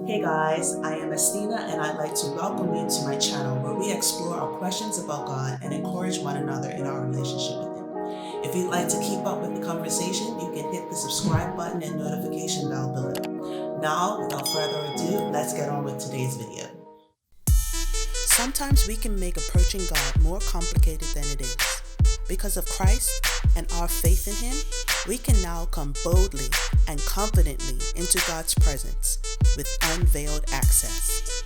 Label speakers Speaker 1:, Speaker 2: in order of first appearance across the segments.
Speaker 1: Hey guys, I am Estina and I'd like to welcome you to my channel where we explore our questions about God and encourage one another in our relationship with Him. If you'd like to keep up with the conversation, you can hit the subscribe button and notification bell below. Now, without further ado, let's get on with today's video. Sometimes we can make approaching God more complicated than it is. Because of Christ and our faith in Him, we can now come boldly and confidently into God's presence with Unveiled Access.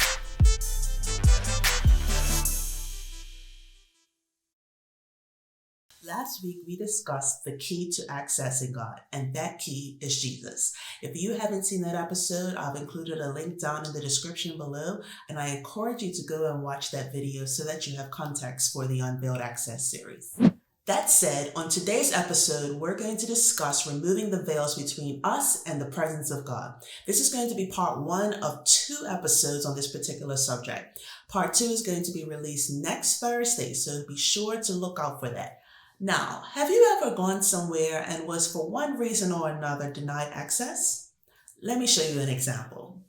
Speaker 1: Last week, we discussed the key to accessing God, and that key is Jesus. If you haven't seen that episode, I've included a link down in the description below, and I encourage you to go and watch that video so that you have context for the Unveiled Access series. That said, on today's episode, we're going to discuss removing the veils between us and the presence of God. This is going to be part 1 of 2 episodes on this particular subject. Part 2 is going to be released next Thursday, so be sure to look out for that. Now, have you ever gone somewhere and was for one reason or another denied access? Let me show you an example.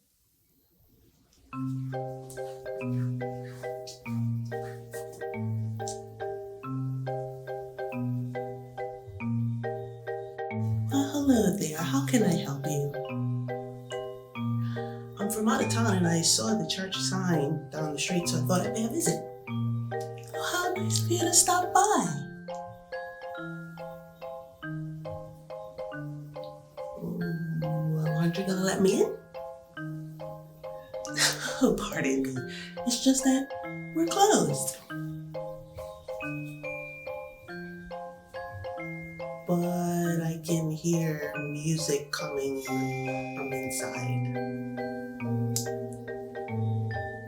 Speaker 1: Hello there, how can I help you? I'm from out of town and I saw the church sign down the street, so I thought I'd pay a visit. Oh, how nice of you to stop by. Well, aren't you gonna let me in? Oh, pardon me. It's just that we're closed. But I can hear music coming from inside.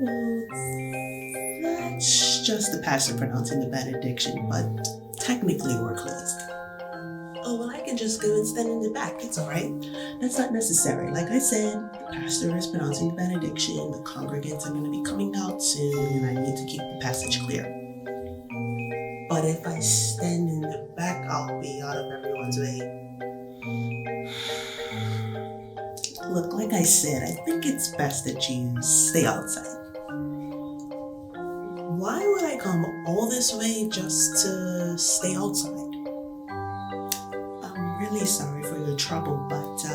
Speaker 1: Well, that's just the pastor pronouncing the benediction, but technically we're closed. Oh, well, I can just go and stand in the back. It's all right. That's not necessary. Like I said, the pastor is pronouncing the benediction. The congregants are going to be coming out soon, and I need to keep the passage clear. But if I stand in the back, I'll be out of everyone's way. Look, like I said, I think it's best that you stay outside. Why would I come all this way just to stay outside? I'm really sorry for your trouble, but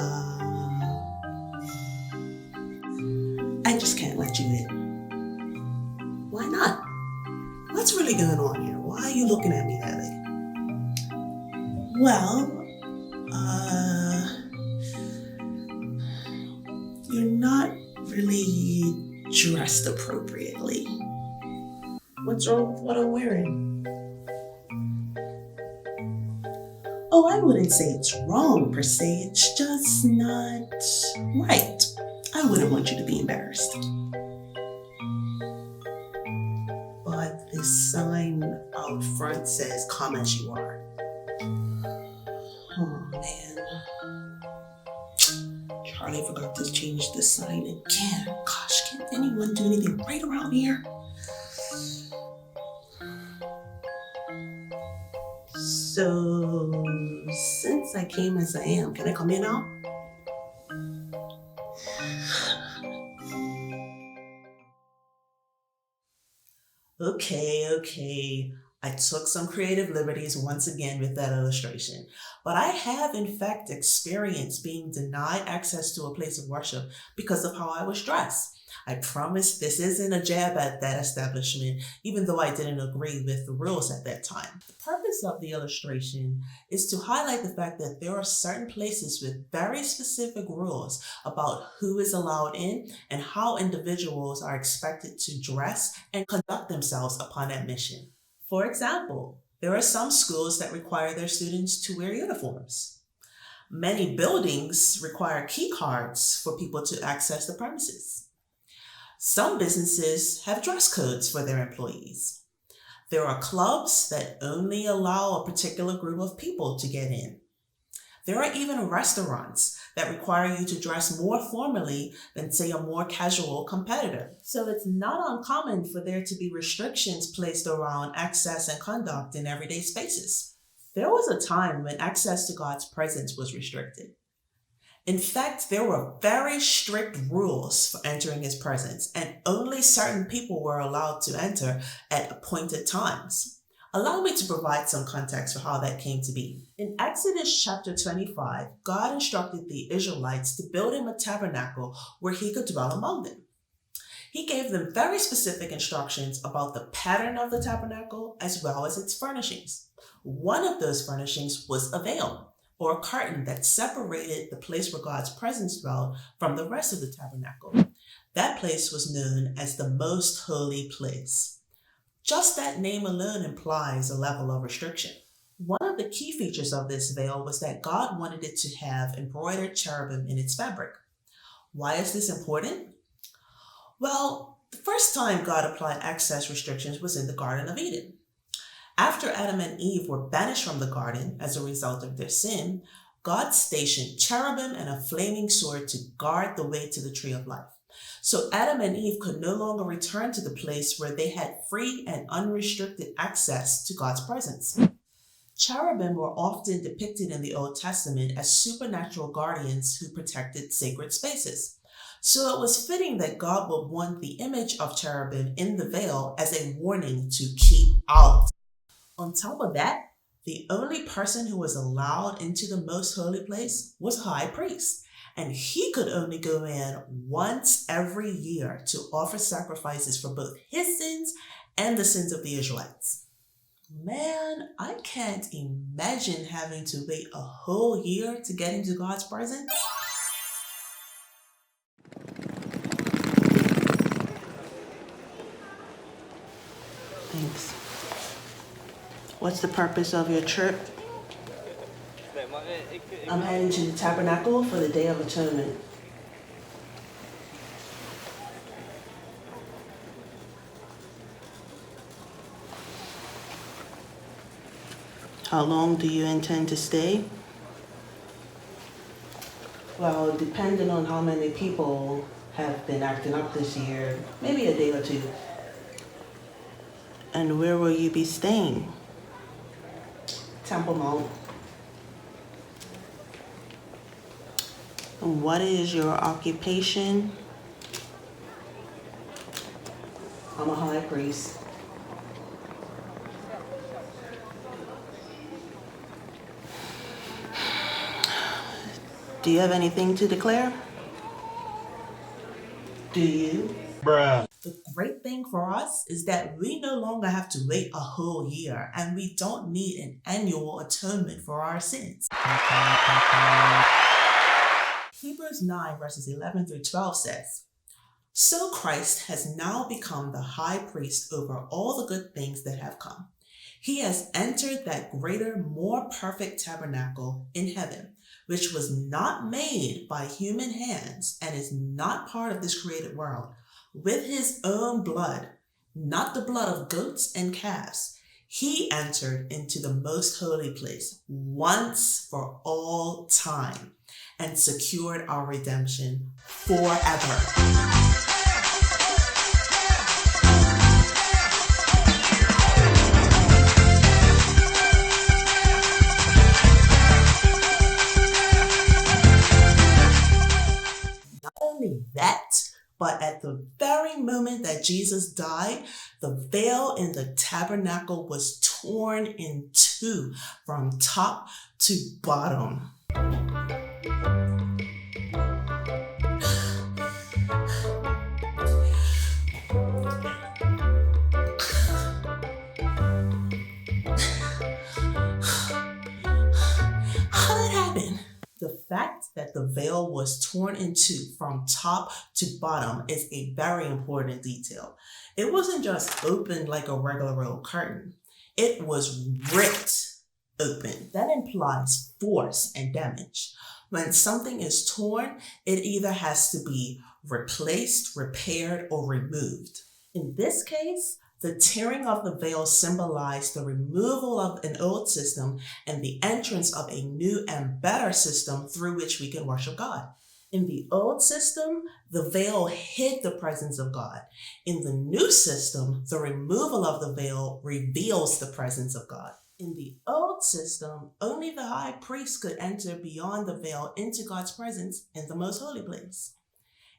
Speaker 1: I just can't let you in. Why not? What's really going on here? Why are you looking at me that way? Well, you're not really dressed appropriately. What's wrong with what I'm wearing? Oh, I wouldn't say it's wrong per se, it's just not right. I wouldn't want you to be embarrassed. But this sign out front says, "Come as you are." Oh man. Charlie forgot to change the sign again. Gosh, can anyone do anything right around here? So, since I came as I am, can I come in now? Okay. I took some creative liberties once again with that illustration, but I have in fact experienced being denied access to a place of worship because of how I was dressed. I promise this isn't a jab at that establishment, even though I didn't agree with the rules at that time. The purpose of the illustration is to highlight the fact that there are certain places with very specific rules about who is allowed in and how individuals are expected to dress and conduct themselves upon admission. For example, there are some schools that require their students to wear uniforms. Many buildings require key cards for people to access the premises. Some businesses have dress codes for their employees. There are clubs that only allow a particular group of people to get in. There are even restaurants that require you to dress more formally than, say, a more casual competitor. So it's not uncommon for there to be restrictions placed around access and conduct in everyday spaces. There was a time when access to God's presence was restricted. In fact, there were very strict rules for entering his presence, and only certain people were allowed to enter at appointed times. Allow me to provide some context for how that came to be. In Exodus chapter 25, God instructed the Israelites to build him a tabernacle where he could dwell among them. He gave them very specific instructions about the pattern of the tabernacle as well as its furnishings. One of those furnishings was a veil, or a curtain that separated the place where God's presence dwelled from the rest of the tabernacle. That place was known as the most holy place. Just that name alone implies a level of restriction. One of the key features of this veil was that God wanted it to have embroidered cherubim in its fabric. Why is this important? Well, the first time God applied access restrictions was in the Garden of Eden. After Adam and Eve were banished from the garden as a result of their sin, God stationed cherubim and a flaming sword to guard the way to the tree of life. So Adam and Eve could no longer return to the place where they had free and unrestricted access to God's presence. Cherubim were often depicted in the Old Testament as supernatural guardians who protected sacred spaces. So it was fitting that God would want the image of cherubim in the veil as a warning to keep out. On top of that, the only person who was allowed into the most holy place was a high priest, and he could only go in once every year to offer sacrifices for both his sins and the sins of the Israelites. Man, I can't imagine having to wait a whole year to get into God's presence. Thanks. What's the purpose of your trip? I'm heading to the tabernacle for the Day of Atonement. How long do you intend to stay? Well, depending on how many people have been acting up this year, maybe a day or two. And where will you be staying? Temple Mount. And what is your occupation? I'm a high priest. Do you have anything to declare? Do you? Bruh. The great thing for us is that we no longer have to wait a whole year, and we don't need an annual atonement for our sins. Hebrews 9 verses 11 through 12 says, "So Christ has now become the high priest over all the good things that have come. He has entered that greater, more perfect tabernacle in heaven, which was not made by human hands and is not part of this created world. With his own blood, not the blood of goats and calves, he entered into the most holy place once for all time and secured our redemption forever." Not only that, but at the very moment that Jesus died, the veil in the tabernacle was torn in two from top to bottom. How did that happen? The fact that the veil was torn in two from top to bottom is a very important detail. It wasn't just open like a regular old curtain. It was ripped open. That implies force and damage. When something is torn, it either has to be replaced, repaired, or removed. In this case, the tearing of the veil symbolized the removal of an old system and the entrance of a new and better system through which we can worship God. In the old system, the veil hid the presence of God. In the new system, the removal of the veil reveals the presence of God. In the old system, only the high priest could enter beyond the veil into God's presence in the most holy place.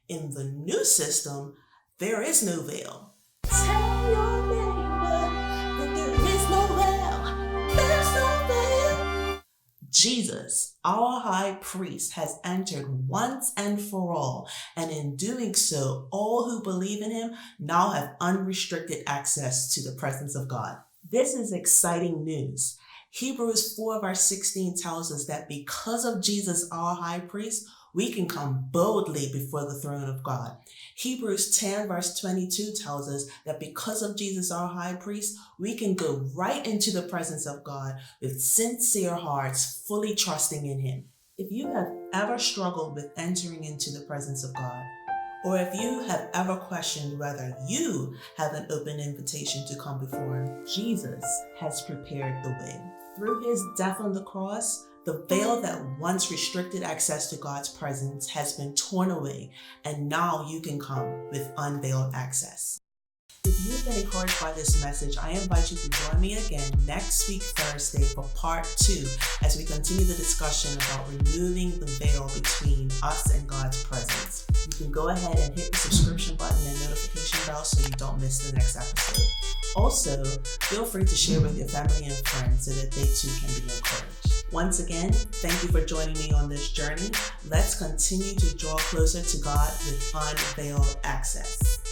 Speaker 1: In the new system, there is no veil. Tell your neighbor that there is no veil. There's no veil. Jesus, our high priest, has entered once and for all, and in doing so, all who believe in him now have unrestricted access to the presence of God. This is exciting news. Hebrews 4 verse 16 tells us that because of Jesus, our high priest, we can come boldly before the throne of God. Hebrews 10 verse 22 tells us that because of Jesus, our high priest, we can go right into the presence of God with sincere hearts, fully trusting in him. If you have ever struggled with entering into the presence of God, or if you have ever questioned whether you have an open invitation to come before him, Jesus has prepared the way. Through his death on the cross, the veil that once restricted access to God's presence has been torn away, and now you can come with unveiled access. If you've been encouraged by this message, I invite you to join me again next week, Thursday, for part 2, as we continue the discussion about removing the veil between us and God's presence. You can go ahead and hit the subscription button and notification bell so you don't miss the next episode. Also, feel free to share with your family and friends so that they too can be encouraged. Once again, thank you for joining me on this journey. Let's continue to draw closer to God with unveiled access.